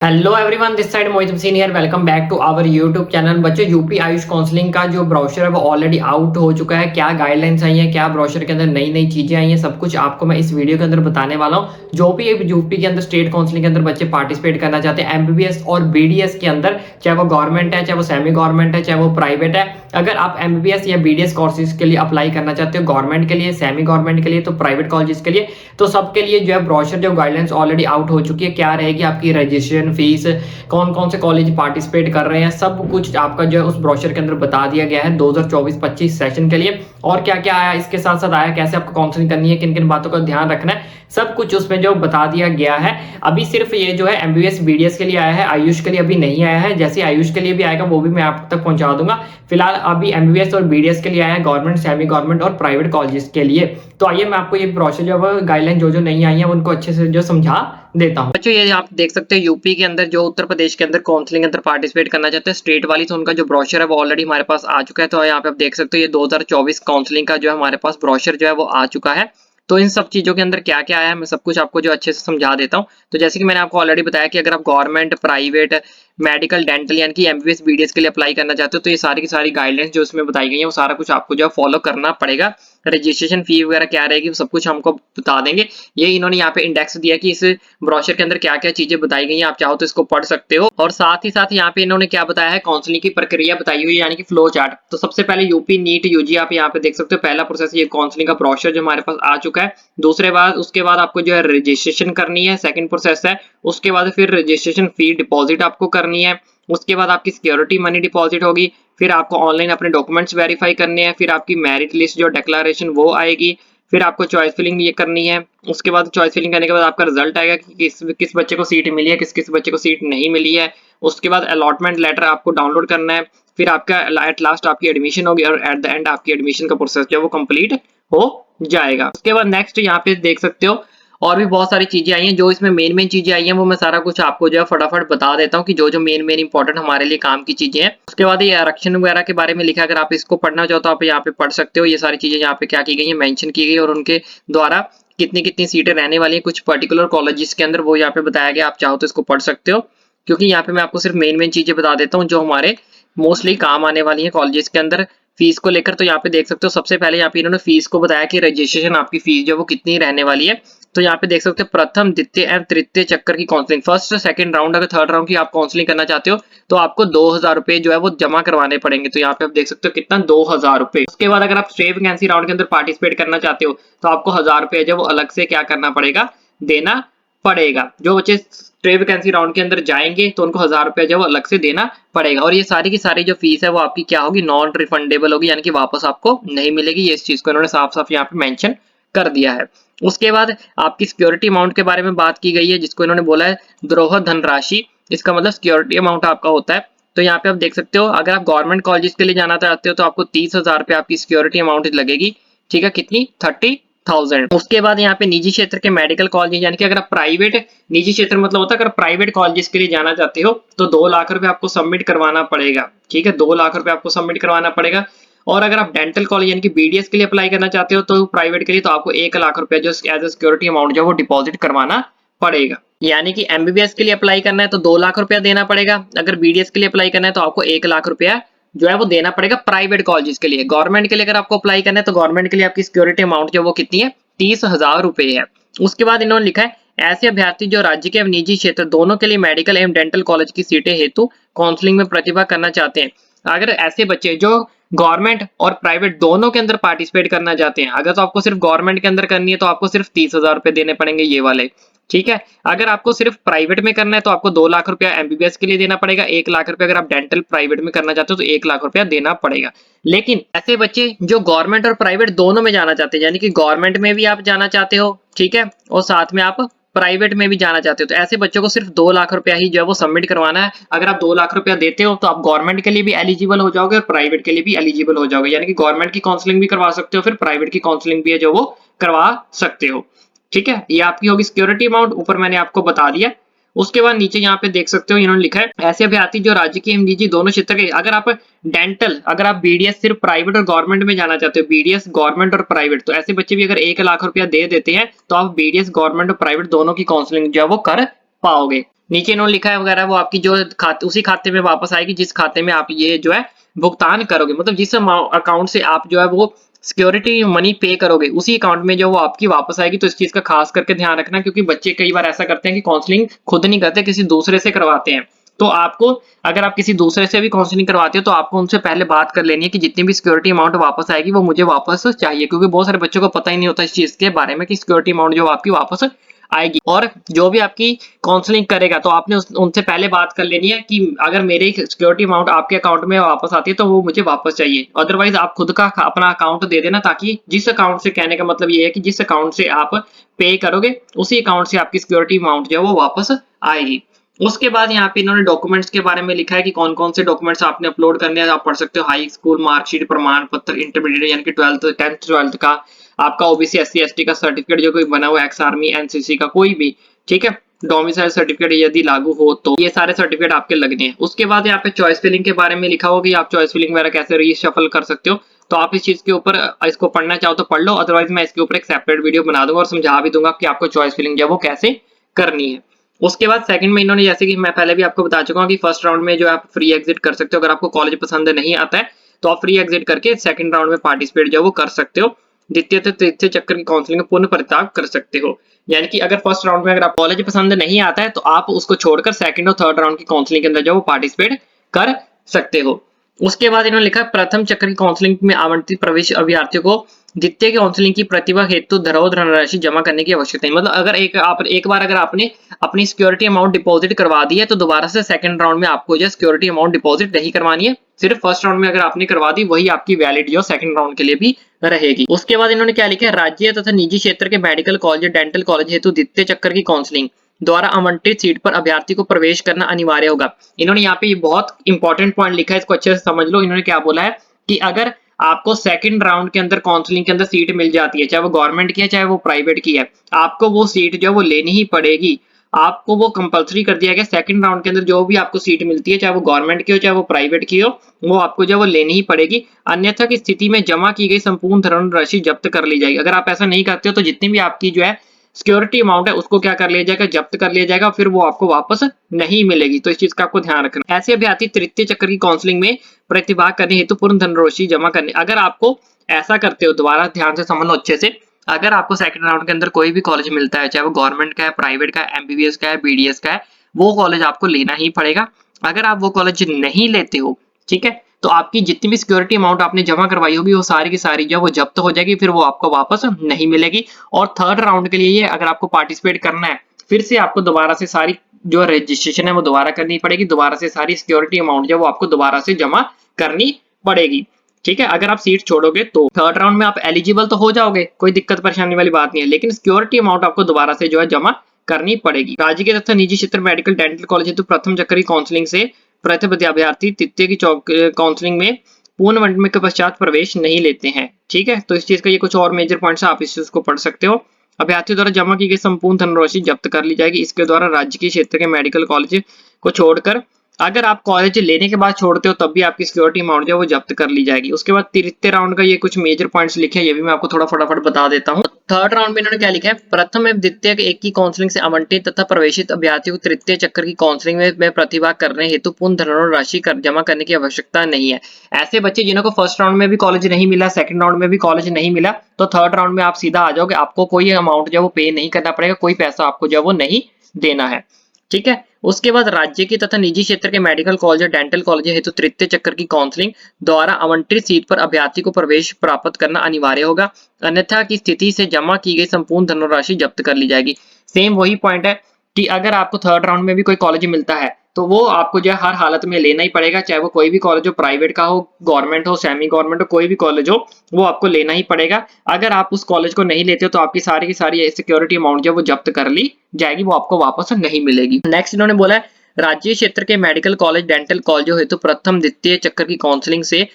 Hello everyone, this side Mohit Hussain here. Welcome back to our YouTube channel. बच्चों, UP Ayush counselling का जो brochure है वो ऑलरेडी आउट हो चुका है। क्या गाइडलाइंस आई हैं, क्या ब्रोशर के अंदर नई नई चीजें आई हैं, सब कुछ आपको मैं इस वीडियो के अंदर बताने वाला हूं। जो भी यूपी के अंदर स्टेट काउंसलिंग के अंदर बच्चे पार्टिसिपेट करना चाहते हैं एमबीबीएस और बीडीएस के अंदर, चाहे वो गवर्नमेंट है, चाहे वो सेमी गवर्नमेंट है, चाहे वो प्राइवेट है, अगर आप एमबीबीएस या बीडीएस कोर्सेज के लिए अप्लाई करना चाहते हो, गवर्नमेंट के लिए, सेमी गवर्नमेंट के लिए, तो प्राइवेट कॉलेजेस के लिए, तो सबके लिए जो है ब्रोशर, जो गाइडलाइंस ऑलरेडी आउट हो चुकी है। क्या रहेगी आपकी रजिस्ट्रेशन फीस, कौन कौन से कॉलेज पार्टिसिपेट कर रहे हैं, सब कुछ आपका जो है उस ब्रोशर के अंदर बता दिया गया है 2024-25 सेशन के लिए। और क्या क्या आया इसके साथ साथ आया, कैसे आपको काउंसलिंग करनी है, किन किन बातों का ध्यान रखना है, सब कुछ उसमें जो बता दिया गया है। अभी सिर्फ ये जो है एमबीबीएस बीडीएस के लिए आया है, आयुष के लिए अभी नहीं आया है। जैसे आयुष के लिए भी आएगा वो भी मैं आप तक पहुंचा दूंगा। फिलहाल अभी एमबीबीएस और बीडीएस के लिए आया है, गवर्नमेंट, सेमी गवर्नमेंट और प्राइवेट कॉलेजेस के लिए। तो आइए मैं आपको ये ब्रोशर जो गाइडलाइन जो नहीं आई है उनको अच्छे से जो समझा देता हूं। बच्चों, ये आप देख सकते हो यूपी के अंदर जो उत्तर प्रदेश के अंदर काउंसलिंग के अंदर पार्टिसिपेट करना चाहते हैं स्टेट वाली, तो उनका जो ब्रोशर है वो ऑलरेडी हमारे पास आ चुका है। तो यहाँ पे आप देख सकते हो ये 2024 काउंसलिंग का जो है हमारे पास ब्रोशर जो है वो आ चुका है। तो इन सब चीजों के अंदर क्या क्या आया है मैं सब कुछ आपको जो अच्छे से समझा देता हूँ। तो जैसे कि मैंने आपको ऑलरेडी बताया कि अगर आप गवर्नमेंट, प्राइवेट, मेडिकल, डेंटल यानी कि एमबीबीएस बीडीएस के लिए अप्लाई करना चाहते हो तो ये सारी की सारी गाइडलाइंस जो इसमें बताई गई है वो सारा कुछ आपको जो है फॉलो करना पड़ेगा। रजिस्ट्रेशन फी वगैरह क्या रहेगी वो सब कुछ हमको बता देंगे। ये इन्होंने यहाँ पे इंडेक्स दिया कि इस ब्रोशर के अंदर क्या क्या चीजें बताई गई हैं, आप चाहो तो इसको पढ़ सकते हो। और साथ ही साथ यहाँ पे इन्होंने क्या बताया है, काउंसलिंग की प्रक्रिया बताई हुई है यानी कि फ्लो चार्ट। तो सबसे पहले यूपी नीट यूजी आप यहाँ पे देख सकते हो, पहला प्रोसेस ये काउंसलिंग का ब्रोशर जो हमारे पास आ चुका है। दूसरे बार उसके बाद आपको जो है रजिस्ट्रेशन करनी है, सेकंड प्रोसेस है। उसके बाद फिर रजिस्ट्रेशन फी डिपॉजिट आपको करनी है। उसके बाद आपकी सिक्योरिटी मनी डिपॉजिट होगी। फिर आपको ऑनलाइन अपने डॉक्यूमेंट्स वेरीफाई करने हैं। फिर आपकी मेरिट लिस्ट जो डिक्लेरेशन वो आएगी। फिर आपको चॉइस फिलिंग ये करनी है। उसके बाद चॉइस फिलिंग करने के बाद आपका रिजल्ट आएगा कि किस बच्चे को सीट मिली है, किस किस बच्चे को सीट नहीं मिली है। उसके बाद अलॉटमेंट लेटर आपको डाउनलोड करना है। फिर आपका एट लास्ट आपकी एडमिशन होगी और एट द एंड आपकी एडमिशन का प्रोसेस जो है वो कंप्लीट हो जाएगा। उसके बाद नेक्स्ट यहाँ पे देख सकते हो और भी बहुत सारी चीजें आई हैं। जो इसमें मेन चीजें आई हैं वो मैं सारा कुछ आपको जो है फटाफट बता देता हूँ कि जो जो मेन इंपॉर्टेंट हमारे लिए काम की चीजें हैं। उसके बाद ये आरक्षण वगैरह के बारे में लिखा है, अगर आप इसको पढ़ना चाहो तो आप यहाँ पे पढ़ सकते हो। ये सारी चीजें यहाँ पे क्या की गई है, मेंशन की गई और उनके द्वारा कितनी कितनी सीटें रहने वाली है कुछ पर्टिकुलर कॉलेजेस के अंदर वो यहाँ पे बताया गया। आप चाहो तो इसको पढ़ सकते हो, क्योंकि यहाँ पे मैं आपको सिर्फ मेन चीजें बता देता हूँ जो हमारे मोस्टली काम आने वाली है कॉलेजेस के अंदर। फीस को लेकर तो यहाँ पे देख सकते हो, सबसे पहले यहाँ पे इन्होंने फीस को बताया कि रजिस्ट्रेशन आपकी फीस जो वो कितनी रहने वाली है। तो यहाँ पे देख सकते हो प्रथम, द्वितीय एवं तृतीय चक्कर की काउंसलिंग, फर्स्ट, सेकंड राउंड, अगर थर्ड राउंड की आप काउंसलिंग करना चाहते हो तो आपको 2000 रुपए जो है वो जमा करवाने पड़ेंगे। तो यहाँ पे आप देख सकते हो कितना, 2000 रुपए। उसके बाद अगर आप स्ट्रेट वैकेंसी राउंड के अंदर पार्टिसिपेट करना चाहते हो तो आपको 1000 रुपए जो वो अलग से क्या करना पड़ेगा, देना पड़ेगा। जो बच्चे स्ट्रेट वैकेंसी राउंड के अंदर जाएंगे तो उनको 1000 रुपए जो वो अलग से देना पड़ेगा। और ये सारी की सारी जो फीस है वो आपकी क्या होगी, नॉन रिफंडेबल होगी, यानी कि वापस आपको नहीं मिलेगी। ये इस चीज को इन्होंने साफ साफ यहाँ पे मेंशन कर दिया है। उसके बाद आपकी सिक्योरिटी अमाउंट के बारे में बात की गई है, जिसको इन्होंने बोला है द्रोह धनराशि। इसका मतलब सिक्योरिटी अमाउंट आपका होता है। तो यहाँ पे आप देख सकते हो, अगर आप गवर्नमेंट कॉलेज के लिए जाना चाहते हो तो आपको 30,000 रुपए आपकी सिक्योरिटी अमाउंट लगेगी। ठीक है, कितनी, 30,000। उसके बाद यहाँ पे निजी क्षेत्र के मेडिकल कॉलेज, यानी कि अगर आप प्राइवेट, निजी क्षेत्र मतलब होता है अगर प्राइवेट कॉलेज के लिए जाना चाहते हो तो 2 लाख रुपए आपको सबमिट करवाना पड़ेगा। ठीक है, 2 लाख रुपए आपको सबमिट करवाना पड़ेगा। और अगर आप डेंटल कॉलेज यानी कि बीडीएस के लिए अप्लाई करना चाहते हो तो प्राइवेट के लिए, तो आपको 1 लाख रुपए जो एज ए सिक्योरिटी अमाउंट जो वो डिपॉजिट करवाना पड़ेगा। यानी कि एमबीबीएस के लिए अप्लाई करना है तो 2 लाख रुपया देना पड़ेगा। अगर बीडीएस के लिए अप्लाई करना है तो आपको 1 लाख रुपया जो है वो देना पड़ेगा प्राइवेट कॉलेज के लिए। गवर्नमेंट के लिए अगर आपको अप्लाई करना है तो गवर्नमेंट के लिए आपकी सिक्योरिटी अमाउंट जो वो कितनी है, 30,000 रुपए है। उसके बाद इन्होंने लिखा है, ऐसे अभ्यर्थी जो राज्य के एवं निजी क्षेत्र दोनों के लिए मेडिकल एवं डेंटल कॉलेज की सीटें हेतु काउंसलिंग में प्रतिभा करना चाहते हैं। अगर ऐसे बच्चे जो गवर्नमेंट और प्राइवेट दोनों के अंदर पार्टिसिपेट करना चाहते हैं, अगर तो आपको सिर्फ गवर्नमेंट के अंदर करनी है तो आपको सिर्फ 30,000 रुपए देने पड़ेंगे ये वाले। ठीक है, अगर आपको सिर्फ प्राइवेट में करना है तो आपको 2 लाख रुपया एमबीबीएस के लिए देना पड़ेगा, 1 लाख रुपया अगर आप डेंटल प्राइवेट में करना चाहते हो तो 1 लाख रुपया देना पड़ेगा। लेकिन ऐसे बच्चे जो गवर्नमेंट और प्राइवेट दोनों में जाना चाहते हैं, यानी कि गवर्नमेंट में भी आप जाना चाहते हो, ठीक है, और साथ में आप प्राइवेट में भी जाना चाहते हो, तो ऐसे बच्चों को सिर्फ 2 लाख रुपया ही जो है वो सबमिट करवाना है। अगर आप 2 लाख रुपया देते हो तो आप गवर्नमेंट के लिए भी एलिजिबल हो जाओगे और प्राइवेट के लिए भी एलिजिबल हो जाओगे, यानी कि गवर्नमेंट की काउंसलिंग भी करवा सकते हो, फिर प्राइवेट की काउंसलिंग भी है जो वो करवा सकते हो। ठीक है, ये आपकी होगी सिक्योरिटी अमाउंट, ऊपर मैंने आपको बता दिया। उसके बाद नीचे यहाँ पे देख सकते हो इन्होंने लिखा है, ऐसे अभ्यर्थी जो राज्य की एवं निजी दोनों क्षेत्र के, अगर आप डेंटल, अगर आप बीडीएस सिर्फ प्राइवेट और गवर्नमेंट में जाना चाहते हो, बीडीएस गवर्नमेंट और प्राइवेट, तो ऐसे बच्चे भी अगर 1 लाख रुपया दे देते हैं तो आप बीडीएस गवर्नमेंट और प्राइवेट दोनों की काउंसलिंग जो है वो कर पाओगे। नीचे इन्होंने लिखा है वगैरह वो आपकी जो खाते उसी खाते में वापस आएगी जिस खाते में आप ये जो है भुगतान करोगे, मतलब जिस अकाउंट से आप जो है वो सिक्योरिटी मनी पे करोगे उसी अकाउंट में जो वो आपकी वापस आएगी। तो इस चीज का खास करके ध्यान रखना, क्योंकि बच्चे कई बार ऐसा करते हैं कि काउंसलिंग खुद नहीं करते, किसी दूसरे से करवाते हैं। तो आपको, अगर आप किसी दूसरे से भी काउंसलिंग करवाते हो तो आपको उनसे पहले बात कर लेनी है कि जितनी भी सिक्योरिटी अमाउंट वापस आएगी वो मुझे वापस चाहिए, क्योंकि बहुत सारे बच्चों को पता ही नहीं होता इस चीज के बारे में कि सिक्योरिटी अमाउंट जो आपकी वापस आएगी। और जो भी आपकी काउंसलिंग करेगा तो आपने उनसे पहले बात कर लेनी है कि अगर मेरी सिक्योरिटी अमाउंट आपके अकाउंट में वापस आती है तो वो मुझे वापस चाहिए, अदरवाइज आप खुद का अपना अकाउंट दे देना, ताकि जिस अकाउंट से, कहने का मतलब ये है कि जिस अकाउंट से आप पे करोगे उसी अकाउंट से आपकी सिक्योरिटी अमाउंट जो है वो वापस आएगी। उसके बाद यहाँ पे इन्होंने डॉक्यूमेंट्स के बारे में लिखा है कि कौन कौन से डॉक्यूमेंट्स आपने अपलोड करने हैं। आप पढ़ सकते हो हाई स्कूल मार्कशीट, प्रमाण पत्र, इंटरमीडिएट यानी कि 10th 12th का, आपका ओबीसी एससी एसटी का सर्टिफिकेट जो कोई बना हुआ, एक्स आर्मी एनसीसी का कोई भी, ठीक है, डोमिसाइल सर्टिफिकेट यदि लागू हो तो ये सारे सर्टिफिकेट आपके लगने हैं। उसके बाद यहाँ पे चॉइस फिलिंग के बारे में लिखा होगा कि आप चॉइस फिलिंग वगैरह कैसे रीशफल कर सकते हो। तो आप इस चीज के ऊपर इसको पढ़ना चाहो तो पढ़ लो, अदरवाइज मैं इसके ऊपर एक सेपरेट वीडियो बना दूंगा और समझा भी दूंगा कि आपको चॉइस फिलिंग जो है वो कैसे करनी है। उसके बाद सेकंड में इन्होंने, जैसे कि मैं पहले भी आपको बता चुका हूँ कि फर्स्ट राउंड में जो आप फ्री एग्जिट कर सकते हो, अगर आपको कॉलेज पसंद नहीं आता है तो आप फ्री एग्जिट करके सेकंड राउंड में पार्टिसिपेट जो वो कर सकते हो, द्वितीय से तृतीय चक्कर की काउंसलिंग में पूर्ण परित्याग कर सकते हो। यानी कि अगर फर्स्ट राउंड में अगर आप कॉलेज पसंद नहीं आता है तो आप उसको छोड़कर सेकंड और थर्ड राउंड की काउंसलिंग के अंदर जो वो पार्टिसिपेट कर सकते हो। उसके बाद इन्होंने लिखा प्रथम चक्र की काउंसलिंग में आवंटित प्रवेश अभ्यर्थियों को द्वितीय काउंसलिंग की प्रतिभा हेतु धरोहर धनराशि जमा करने की आवश्यकता है। मतलब अगर एक बार अगर आपने अपनी सिक्योरिटी अमाउंट डिपॉजिट करवा दी है तो दोबारा से सेकंड राउंड में आपको जो सिक्योरिटी अमाउंट डिपॉजिट नहीं करवानी है, सिर्फ फर्स्ट राउंड में अगर आपने करवा दी वही आपकी वैलिड जो सेकंड राउंड के लिए भी रहेगी। उसके बाद इन्होंने क्या लिखा है, राज्य तथा निजी क्षेत्र के मेडिकल कॉलेज, डेंटल कॉलेज हेतु द्वितीय चक्कर की काउंसलिंग द्वारा आवंटित सीट पर अभ्यर्थी को प्रवेश करना अनिवार्य होगा। इन्होंने यहाँ पे ये बहुत इंपॉर्टेंट पॉइंट लिखा है, इसको अच्छे से समझ लो। इन्होंने क्या बोला है कि अगर आपको सेकंड राउंड के अंदर काउंसलिंग के अंदर सीट मिल जाती है, चाहे वो गवर्नमेंट की है चाहे वो प्राइवेट की है, आपको वो सीट जो वो लेनी ही पड़ेगी। आपको वो कंपलसरी कर दिया गया, सेकंड राउंड के अंदर जो भी आपको सीट मिलती है, चाहे वो गवर्नमेंट की हो चाहे वो प्राइवेट की हो, वो आपको जो वो लेनी ही पड़ेगी। अन्यथा की स्थिति में जमा की गई संपूर्ण धनराशि जब्त कर ली जाएगी। अगर आप ऐसा नहीं करते हो तो जितनी भी आपकी जो है सिक्योरिटी अमाउंट है उसको क्या कर लिया जाएगा, जब्त कर लिया जाएगा, फिर वो आपको वापस नहीं मिलेगी। तो इस चीज का आपको ध्यान रखना। ऐसे अभ्यर्थी तृतीय चक्र की काउंसलिंग में प्रतिभाग करने हेतु पूर्ण धनराशि जमा करने, अगर आपको ऐसा करते हो, दोबारा ध्यान से समझ लो अच्छे से, अगर आपको सेकंड राउंड के अंदर कोई भी कॉलेज मिलता है, चाहे वो गवर्नमेंट का है, प्राइवेट का है, एमबीबीएस का है, बीडीएस का है, वो कॉलेज आपको लेना ही पड़ेगा। अगर आप वो कॉलेज नहीं लेते हो, ठीक है, तो आपकी जितनी भी सिक्योरिटी अमाउंट आपने जमा करवाई होगी वो सारी की सारी जो वो जब्त हो जाएगी, फिर वो आपको वापस नहीं मिलेगी। और थर्ड राउंड के लिए अगर आपको पार्टिसिपेट करना है, फिर से आपको दोबारा से सारी जो रजिस्ट्रेशन है वो दोबारा करनी पड़ेगी, दोबारा से सारी सिक्योरिटी अमाउंट जो वो आपको दोबारा से जमा करनी पड़ेगी। ठीक है, अगर आप सीट छोड़ोगे तो थर्ड राउंड में आप एलिजिबल तो हो जाओगे, कोई दिक्कत परेशानी वाली बात नहीं है, लेकिन सिक्योरिटी अमाउंट आपको दोबारा से जो है जमा करनी पड़ेगी। राज्य के तथा निजी क्षेत्र मेडिकल डेंटल कॉलेज हेतु प्रथम चक्र की काउंसलिंग से प्रतिनिधि अभ्यर्थी तृतीय की काउंसलिंग में पूर्ण वनडे के पश्चात प्रवेश नहीं लेते हैं। ठीक है, तो इस चीज का ये कुछ और मेजर पॉइंट्स आप इस चीज को पढ़ सकते हो। अभ्यर्थियों द्वारा जमा की गई संपूर्ण धनराशि जब्त कर ली जाएगी। इसके द्वारा राज्य के क्षेत्र के मेडिकल कॉलेज को छोड़कर, अगर आप कॉलेज लेने के बाद छोड़ते हो तब भी आपकी सिक्योरिटी अमाउंट जो है वो जब्त कर ली जाएगी। उसके बाद तृतीय राउंड का ये कुछ मेजर पॉइंट्स लिखे हैं, ये भी मैं आपको थोड़ा फटाफट बता देता हूँ। थर्ड राउंड में इन्होंने क्या लिखा है, प्रथम एवं द्वितीय एक की काउंसलिंग से आवंटित तथा प्रवेशित अभ्यर्थियों को तृतीय चक्कर की काउंसलिंग में प्रतिभाग करने हेतु पूर्ण धनराशि जमा करने की आवश्यकता नहीं है। ऐसे बच्चे जिन्हों को फर्स्ट राउंड में भी कॉलेज नहीं मिला, सेकंड राउंड में भी कॉलेज नहीं मिला, तो थर्ड राउंड में आप सीधा आ जाओगे, आपको कोई अमाउंट जो वो पे नहीं करना पड़ेगा, कोई पैसा आपको जो वो नहीं देना है। ठीक है, उसके बाद राज्य की तथा निजी क्षेत्र के मेडिकल कॉलेज, डेंटल कॉलेज हेतु तृतीय चक्कर की काउंसलिंग द्वारा आवंटित सीट पर अभ्यर्थी को प्रवेश प्राप्त करना अनिवार्य होगा, अन्यथा की स्थिति से जमा की गई संपूर्ण धनराशि जब्त कर ली जाएगी। सेम वही पॉइंट है कि अगर आपको थर्ड राउंड में भी कोई कॉलेज मिलता है तो वो आपको जो है हर हालत में लेना ही पड़ेगा, चाहे वो कोई भी कॉलेज हो, प्राइवेट का हो, गवर्नमेंट हो, सेमी गवर्नमेंट हो, कोई भी कॉलेज हो, वो आपको लेना ही पड़ेगा। अगर आप उस कॉलेज को नहीं लेते हो तो आपकी सारी की सारी सिक्योरिटी अमाउंट जो वो जब्त कर ली जाएगी, वो आपको वापस नहीं मिलेगी। नेक्स्ट इन्होंने बोला है राज्य क्षेत्र के मेडिकल कॉलेज, डेंटल कॉलेजों हेतु प्रथम द्वितीय चक्कर की काउंसलिंग से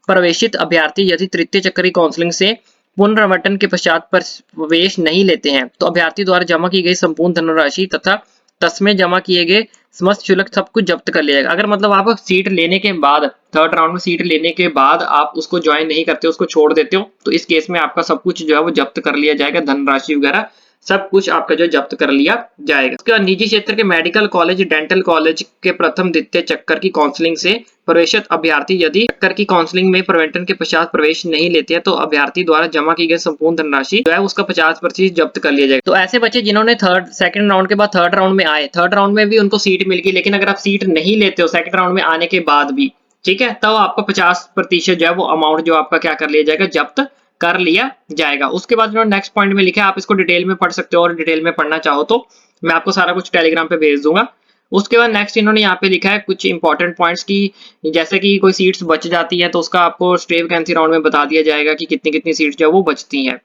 प्रवेशित अभ्यर्थी यदि तृतीय चक्कर की काउंसलिंग से पुनरावर्तन के पश्चात प्रवेश नहीं लेते हैं तो अभ्यर्थी द्वारा जमा की गई संपूर्ण धनराशि तथा तस्में जमा किए गए समस्त शुल्क सब कुछ जब्त कर लिया जाएगा। अगर मतलब आप सीट लेने के बाद, थर्ड राउंड में सीट लेने के बाद आप उसको ज्वाइन नहीं करते, उसको छोड़ देते हो, तो इस केस में आपका सब कुछ जो है वो जब्त कर लिया जाएगा, धनराशि वगैरह सब कुछ आपका जो जब्त कर लिया जाएगा। उसके बाद निजी क्षेत्र के मेडिकल कॉलेज, डेंटल कॉलेज के प्रथम द्वितीय चक्कर की काउंसलिंग से प्रवेशित अभ्यर्थी यदि चक्कर की काउंसलिंग में प्रवेटन के पश्चात प्रवेश नहीं लेते हैं तो अभ्यर्थी द्वारा जमा की गई संपूर्ण धनराशि जो है उसका 50% जब्त कर लिया जाएगा। तो ऐसे बच्चे जिन्होंने सेकंड राउंड के बाद थर्ड राउंड में आए, थर्ड राउंड में भी उनको सीट मिल गई, लेकिन अगर आप सीट नहीं लेते हो सेकंड राउंड में आने के बाद भी, ठीक है, तो आपका 50% जो है वो अमाउंट जो आपका क्या कर लिया जाएगा, जब्त कर लिया जाएगा। उसके बाद जो नेक्स्ट पॉइंट में लिखा है, आप इसको डिटेल में पढ़ सकते हो और डिटेल में पढ़ना चाहो तो मैं आपको सारा कुछ टेलीग्राम पे भेज दूंगा। उसके बाद नेक्स्ट इन्होंने यहाँ पे लिखा है कुछ इंपॉर्टेंट पॉइंट्स की, जैसे कि कोई सीट्स बच जाती है तो उसका आपको स्टे वैकेंसी राउंड में बता दिया जाएगा कि कितनी कितनी सीट्स जो है वो बचती हैं,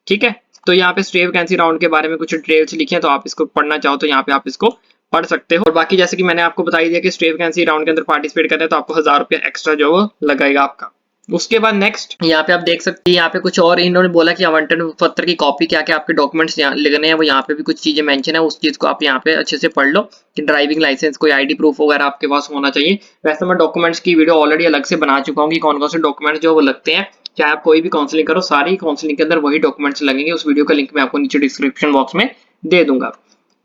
ठीक है। तो यहाँ पे स्टे वैकेंसी राउंड के बारे में कुछ डिटेल्स लिखे हैं, तो आप इसको पढ़ना चाहो तो यहाँ पे आप इसको पढ़ सकते हो। और बाकी जैसे कि मैंने आपको बता दिया कि स्टे वैकेंसी राउंड के अंदर पार्टिसिपेट करना है तो आपको 1000 रुपया एक्स्ट्रा जो वो लगेगा आपका। उसके बाद नेक्स्ट यहाँ पे आप देख सकते हैं, यहाँ पे कुछ और इन्होंने बोला कि आवंटन पत्र की कॉपी क्या क्या आपके डॉक्यूमेंट्स लिखने हैं, वो यहाँ पे भी कुछ चीजें मेंशन है, उस चीज को आप यहाँ पे अच्छे से पढ़ लो कि ड्राइविंग लाइसेंस, कोई आईडी प्रूफ वगैरह आपके पास होना चाहिए। वैसे मैं डॉक्यूमेंट्स की वीडियो ऑलरेडी अलग से बना चुका हूँ कि कौन कौन से डॉक्यूमेंट्स जो वो लगते हैं, चाहे आप कोई भी काउंसलिंग करो, सारी काउंसलिंग के अंदर वही डॉक्यूमेंट्स लगेंगे। उस वीडियो का लिंक मैं आपको नीचे डिस्क्रिप्शन बॉक्स में दे दूंगा।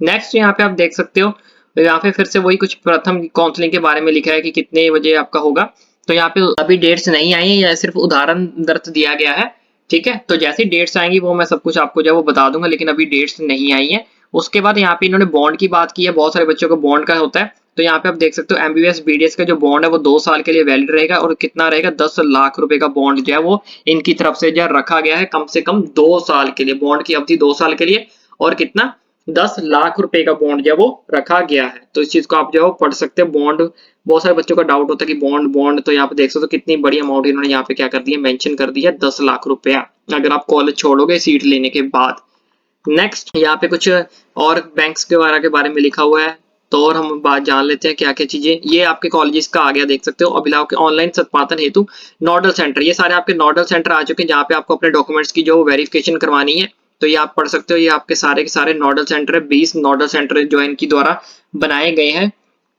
नेक्स्ट यहाँ पे आप देख सकते हो, यहाँ पे फिर से वही कुछ प्रथम काउंसलिंग के बारे में लिखा है कि कितने बजे आपका होगा। तो यहाँ पे अभी डेट्स नहीं आई है, या सिर्फ उदाहरण दर्ज दिया गया है, ठीक है। तो जैसी डेट्स आएंगी वो मैं सब कुछ आपको जो वो बता दूंगा, लेकिन अभी डेट्स नहीं आई है। उसके बाद यहाँ पे इन्होंने बॉन्ड की बात की है, बहुत सारे बच्चों को बॉन्ड का होता है। तो यहाँ पे आप देख सकते हो एमबीबीएस बीडीएस का जो बॉन्ड है वो 2 साल के लिए वैलिड रहेगा, और कितना रहेगा, 10 लाख रुपए का बॉन्ड जो है वो इनकी तरफ से जो रखा गया है, कम से कम 2 साल के लिए, बॉन्ड की अवधि 2 साल के लिए, और कितना 10 लाख रुपए का बॉन्ड जो वो रखा गया है। तो इस चीज को आप जो है पढ़ सकते हैं। बॉन्ड, बहुत सारे बच्चों का डाउट होता है कि बॉन्ड बॉन्ड, तो यहाँ पे देख सकते हो कितनी बड़ी अमाउंट इन्होंने यहाँ पे क्या कर दी है, मेंशन कर दी है, 10 लाख रुपया, अगर आप कॉलेज छोड़ोगे सीट लेने के बाद। नेक्स्ट यहाँ पे कुछ और बैंक्स के बारे में लिखा हुआ है, तो और हम बात जान लेते हैं क्या क्या चीजें। ये आपके कॉलेजेस का आ गया, देख सकते हो अभिलाव के ऑनलाइन सत्यापन हेतु नोडल सेंटर, ये सारे आपके नोडल सेंटर आ चुके हैं जहाँ पे आपको अपने डॉक्यूमेंट्स की जो वेरिफिकेशन करवानी है। तो ये आप पढ़ सकते हो, ये आपके सारे के सारे नोडल सेंटर है, 20 नोडल सेंटर जो इनकी द्वारा बनाए गए हैं,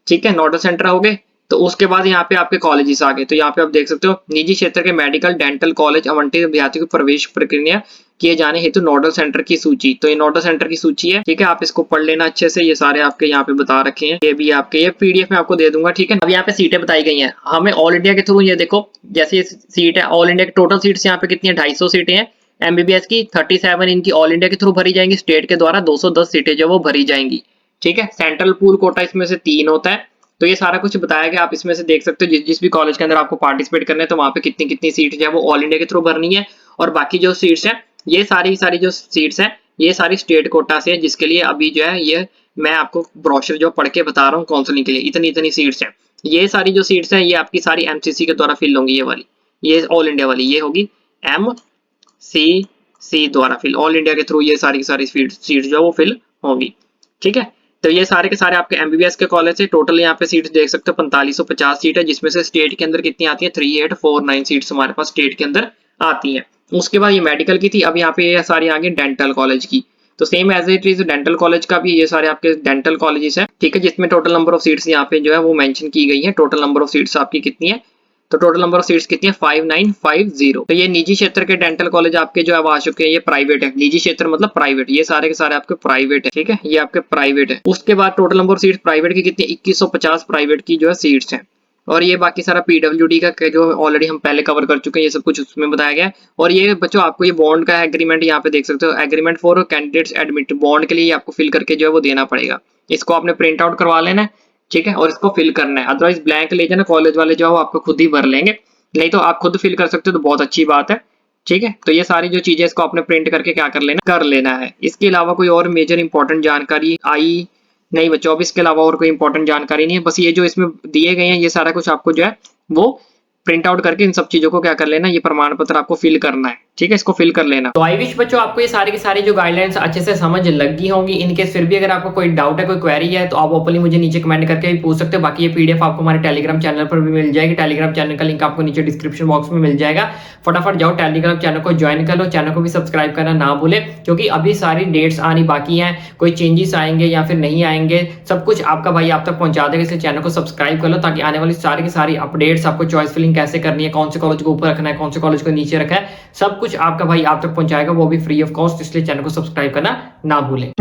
ठीक है, नोडल सेंटर हो गए। तो उसके बाद यहाँ पे आपके कॉलेजेस आ गए, तो यहाँ पे आप देख सकते हो निजी क्षेत्र के मेडिकल डेंटल कॉलेज आवंटित अभ्यर्थियों को प्रवेश प्रक्रिया किए जाने हेतु नोडल सेंटर की सूची। तो ये नोडल सेंटर की सूची है, ठीक है, आप इसको पढ़ लेना अच्छे से, ये सारे आपके यहाँ पे बता रखे हैं, ये भी आपके ये पीडीएफ में आपको दे दूंगा, ठीक है। अब यहाँ पे सीटें बताई गई हैं हमें ऑल इंडिया के थ्रू, ये देखो जैसे सीट है ऑल इंडिया की, टोटल सीट्स यहाँ पे कितनी है, 250 सीटें हैं। एमबीबीएस की 37 इनकी ऑल इंडिया के थ्रू भरी जाएंगी, स्टेट के द्वारा 210 सीटें जो वो भरी जाएंगी, ठीक है। सेंट्रल पूल कोटा इसमें से 3 होता है। तो ये सारा कुछ बताया गया, आप इसमें से देख सकते हो जिस भी कॉलेज के अंदर आपको पार्टिसिपेट करना है तो वहां पे कितनी कितनी सीट जो है वो ऑल इंडिया के थ्रू भरनी है, और बाकी जो सीट्स है ये सारी जो सीट्स हैं ये सारी स्टेट कोटा से है, जिसके लिए अभी जो है ये मैं आपको ब्रोशर जो पढ़ के बता रहा हूँ काउंसलिंग के लिए, इतनी इतनी सीट्स हैं। ये सारी जो सीट्स हैं ये आपकी सारी एमसीसी के द्वारा फिल होंगी, ये वाली, ये ऑल इंडिया वाली ये होगी एमसीसी द्वारा फिल, ऑल इंडिया के थ्रू ये सारी की सारी सीट्स जो है वो फिल होंगी, ठीक है। तो ये सारे के सारे आपके एमबीबीएस के कॉलेज है। टोटल यहाँ पे सीट्स देख सकते हो 4550 सीट है, जिसमें से स्टेट के अंदर कितनी आती है, 3849 सीट्स हमारे पास स्टेट के अंदर आती है। उसके बाद ये मेडिकल की थी, अब यहाँ पे ये सारी आ गई डेंटल कॉलेज की। तो same as it is dental college का भी ये सारे आपके डेंटल कॉलेजेस है, ठीक है, जिसमें टोटल नंबर ऑफ सीट्स यहाँ पे जो है वो मेंशन की गई है। टोटल नंबर ऑफ सीट्स आपकी कितनी है, तो टोटल नंबर ऑफ सीट्स कितनी है, 5950। तो ये निजी क्षेत्र के डेंटल कॉलेज आपके जो है आ चुके हैं, ये प्राइवेट है, निजी क्षेत्र मतलब प्राइवेट, ये सारे के सारे आपके प्राइवेट है, ठीक है, ये आपके प्राइवेट है। उसके बाद total number of seats private की कितनी, 2150 प्राइवेट की जो है सीट्स है। और ये बाकी सारा पीडब्ल्यूडी का जो ऑलरेडी हम पहले कवर कर चुके हैं, ये सब कुछ उसमें बताया गया है। और ये बच्चों आपको ये बॉन्ड का एग्रीमेंट यहाँ पे देख सकते हो, agreement for candidates admit, bond के लिए आपको फिल करके जो है वो देना पड़ेगा, इसको आपने प्रिंट आउट करवा लेना है, ठीक है, और इसको फिल करना है। अदरवाइज ब्लैंक ले जाना, कॉलेज वाले जो है वो आपको खुद ही भर लेंगे, नहीं तो आप खुद फिल कर सकते हो, तो बहुत अच्छी बात है, ठीक है। तो ये सारी जो चीजें इसको आपने प्रिंट करके क्या कर लेना है। इसके अलावा कोई और मेजर इंपॉर्टेंट जानकारी आई नहीं बच्चों, अब इसके अलावा और कोई इंपॉर्टेंट जानकारी नहीं है, बस ये जो इसमें दिए गए हैं ये सारा कुछ आपको जो है वो प्रिंट आउट करके इन सब चीजों को क्या कर लेना, ये प्रमाण पत्र आपको फिल करना है, ठीक है, इसको फिल कर लेना। तो आई विश बच्चों आपको ये सारी की सारी जो गाइडलाइंस अच्छे से समझ लगी होंगी। इनके फिर भी अगर आपको कोई डाउट है, कोई क्वेरी है, तो आप ओपनली मुझे नीचे कमेंट करके भी पूछ सकते हो। बाकी ये पीडीएफ आपको हमारे टेलीग्राम चैनल पर भी मिल जाएगी, टेलीग्राम चैनल का लिंक आपको नीचे डिस्क्रिप्शन बॉक्स में मिल जाएगा। फटाफट जाओ टेलीग्राम चैनल को ज्वाइन कर लो, चैनल को भी सब्सक्राइब करना ना भूले, क्योंकि अभी सारी डेट्स आनी बाकी हैं, कोई चेंजेस आएंगे या फिर नहीं आएंगे, सब कुछ आपका भाई आप तक पहुंचा देगा। इसलिए चैनल को सब्सक्राइब कर लो, ताकि आने वाली सारी की सारी अपडेट्स, आपको चॉइस फिलिंग कैसे करनी है, कौन से कॉलेज को ऊपर रखना है, कौन से कॉलेज को नीचे रखा है, सब कुछ आपका भाई आप तक पहुंचाएगा, वो भी फ्री ऑफ कॉस्ट, इसलिए चैनल को सब्सक्राइब करना ना भूलें।